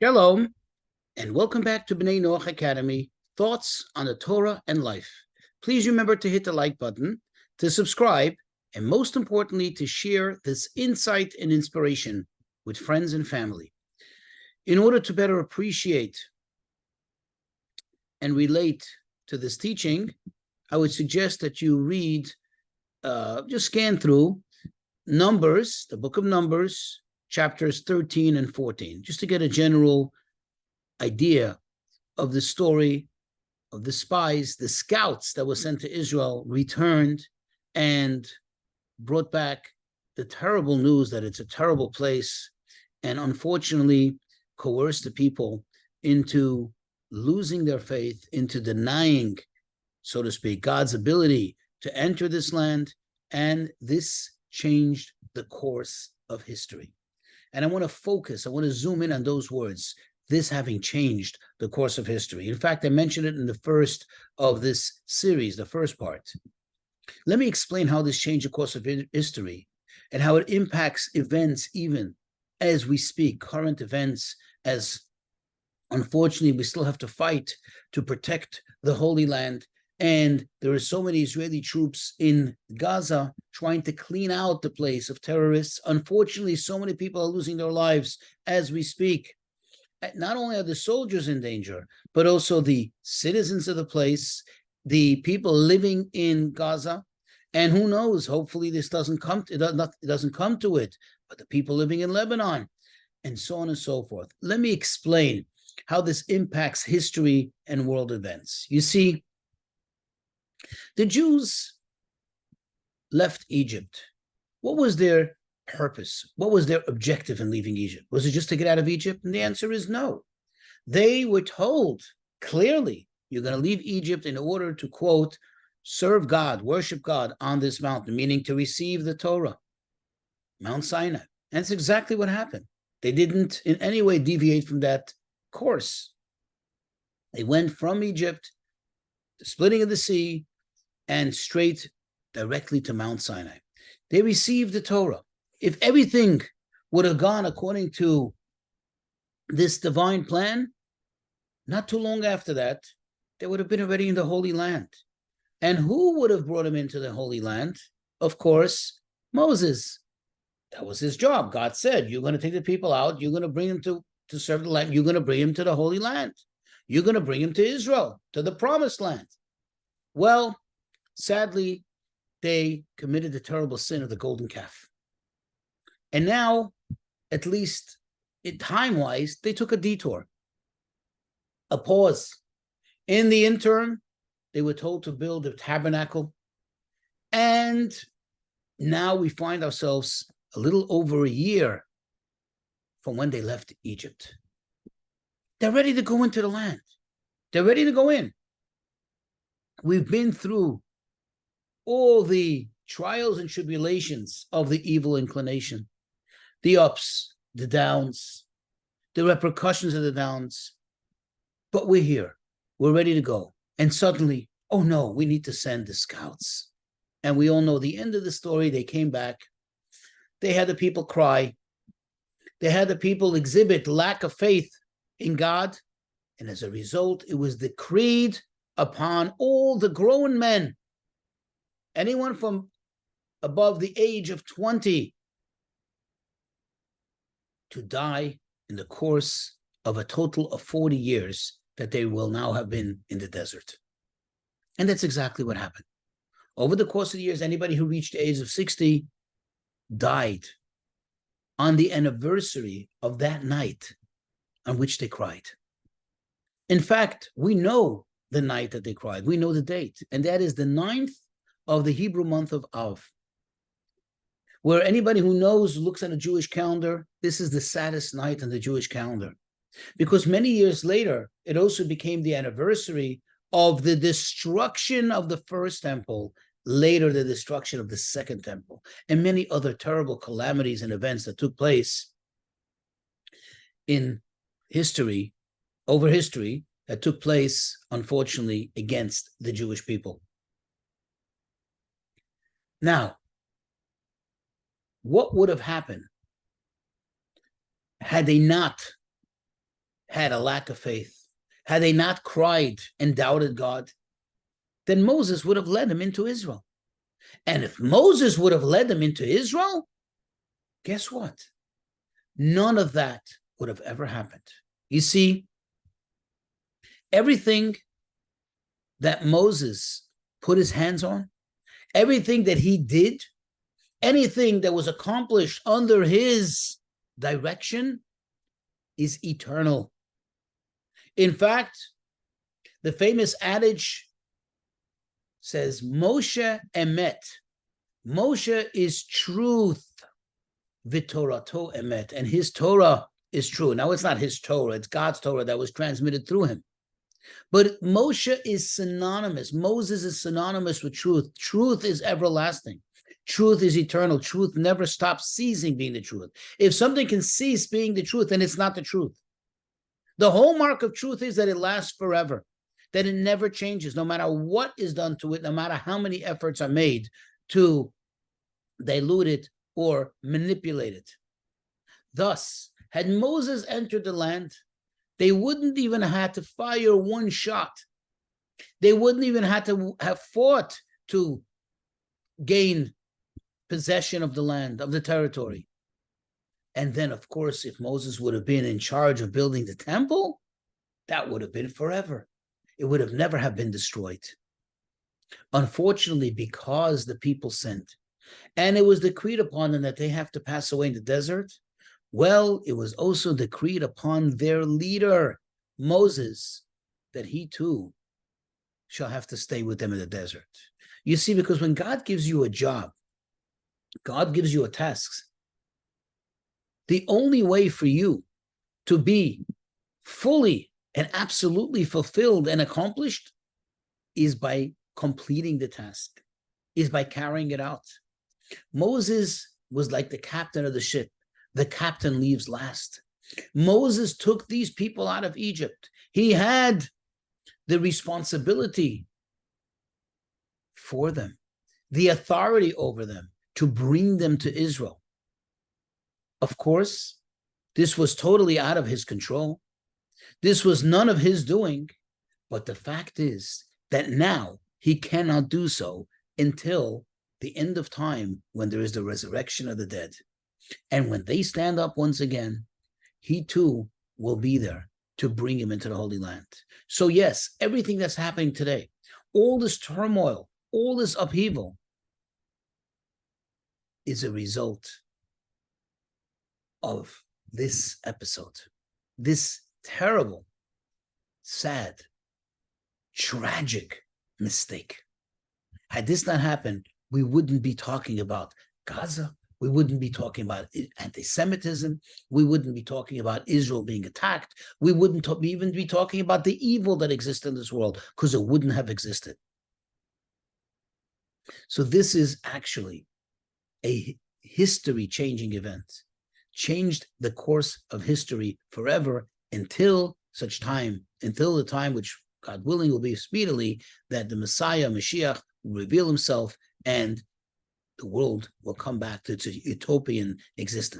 Shalom, and welcome back to Bnei Noach Academy, Thoughts on the Torah and Life. Please remember to hit the like button, to subscribe, and most importantly, to share this insight and inspiration with friends and family. In order to better appreciate and relate to this teaching, I would suggest that you read, just scan through Numbers, the book of Numbers, chapters 13 and 14, just to get a general idea of the story of the spies, the scouts that were sent to Israel, returned and brought back the terrible news that it's a terrible place, and unfortunately coerced the people into losing their faith, into denying, so to speak, God's ability to enter this land, and this changed the course of history. And I want to zoom in on those words, this having changed the course of history. In fact, I mentioned it in the first of this series, the first part. Let me explain how this changed the course of history and how it impacts events even as we speak, current events, as unfortunately we still have to fight to protect the Holy Land. And there are so many Israeli troops in Gaza trying to clean out the place of terrorists. Unfortunately, so many people are losing their lives as we speak. Not only are the soldiers in danger, but also the citizens of the place, the people living in Gaza, and who knows, hopefully this doesn't come to it, but the people living in Lebanon, and so on and so forth. Let me explain how this impacts history and world events. You see, the Jews left Egypt. What was their purpose? What was their objective in leaving Egypt? Was it just to get out of Egypt? And the answer is no. They were told clearly, you're going to leave Egypt in order to, quote, serve God, worship God on this mountain, meaning to receive the Torah, Mount Sinai. And that's exactly what happened. They didn't in any way deviate from that course. They went from Egypt, the splitting of the sea, and straight directly to Mount Sinai. They received the Torah. If everything would have gone according to this divine plan, not too long after that, they would have been already in the Holy Land. And who would have brought them into the Holy Land? Of course, Moses. That was his job. God said, you're going to take the people out. You're going to bring them to serve the land. You're going to bring them to the Holy Land. You're going to bring them to Israel, to the Promised Land. Well, sadly, they committed the terrible sin of the golden calf. And now, at least time-wise, they took a detour, a pause. In the interim, they were told to build a tabernacle. And now we find ourselves a little over a year from when they left Egypt. They're ready to go into the land. They're ready to go in. We've been through all the trials and tribulations of the evil inclination, the ups, the downs, the repercussions of the downs. But we're here. We're ready to go. And suddenly, oh no, we need to send the scouts. And we all know the end of the story. They came back. They had the people cry. They had the people exhibit lack of faith in God. And as a result, it was decreed upon all the grown men, anyone from above the age of 20, to die in the course of a total of 40 years that they will now have been in the desert. And that's exactly what happened. Over the course of the years, anybody who reached the age of 60 died on the anniversary of that night on which they cried. In fact, we know the night that they cried. We know the date, and that is the 9th of the Hebrew month of Av. Where anybody who knows, looks at a Jewish calendar, this is the saddest night on the Jewish calendar. Because many years later, it also became the anniversary of the destruction of the first temple, later the destruction of the second temple, and many other terrible calamities and events that took place in history, over history, that took place, unfortunately, against the Jewish people. Now, what would have happened had they not had a lack of faith, had they not cried and doubted God, then Moses would have led them into Israel. And if Moses would have led them into Israel, guess what? None of that would have ever happened. You see, everything that Moses put his hands on, everything that he did, anything that was accomplished under his direction is eternal. In fact, the famous adage says, Moshe emet. Moshe is truth, v'torato emet, and his Torah is true. Now, it's not his Torah, it's God's Torah that was transmitted through him. But Moshe is synonymous. Moses is synonymous with truth. Truth is everlasting. Truth is eternal. Truth never stops ceasing being the truth. If something can cease being the truth, then it's not the truth. The hallmark of truth is that it lasts forever, that it never changes, no matter what is done to it, no matter how many efforts are made to dilute it or manipulate it. Thus, had Moses entered the land, they wouldn't even have to fire one shot. They wouldn't even have to have fought to gain possession of the land, of the territory. And then, of course, if Moses would have been in charge of building the temple, that would have been forever. It would have never have been destroyed. Unfortunately, because the people sinned, and it was decreed upon them that they have to pass away in the desert, well, it was also decreed upon their leader, Moses, that he too shall have to stay with them in the desert. You see, because when God gives you a job, God gives you a task, the only way for you to be fully and absolutely fulfilled and accomplished is by completing the task, is by carrying it out. Moses was like the captain of the ship. The captain leaves last. Moses took these people out of Egypt. He had the responsibility for them, the authority over them to bring them to Israel. Of course, this was totally out of his control. This was none of his doing, but the fact is that now he cannot do so until the end of time, when there is the resurrection of the dead. And when they stand up once again, he too will be there to bring him into the Holy Land. So yes, everything that's happening today, all this turmoil, all this upheaval, is a result of this episode, this terrible, sad, tragic mistake. Had this not happened, we wouldn't be talking about Gaza. We wouldn't be talking about anti-Semitism. We wouldn't be talking about Israel being attacked. We wouldn't even be talking about the evil that exists in this world, because it wouldn't have existed. So this is actually a history-changing event, changed the course of history forever until the time which, God willing, will be speedily, that the Messiah, Mashiach, will reveal himself and the world will come back to its utopian existence.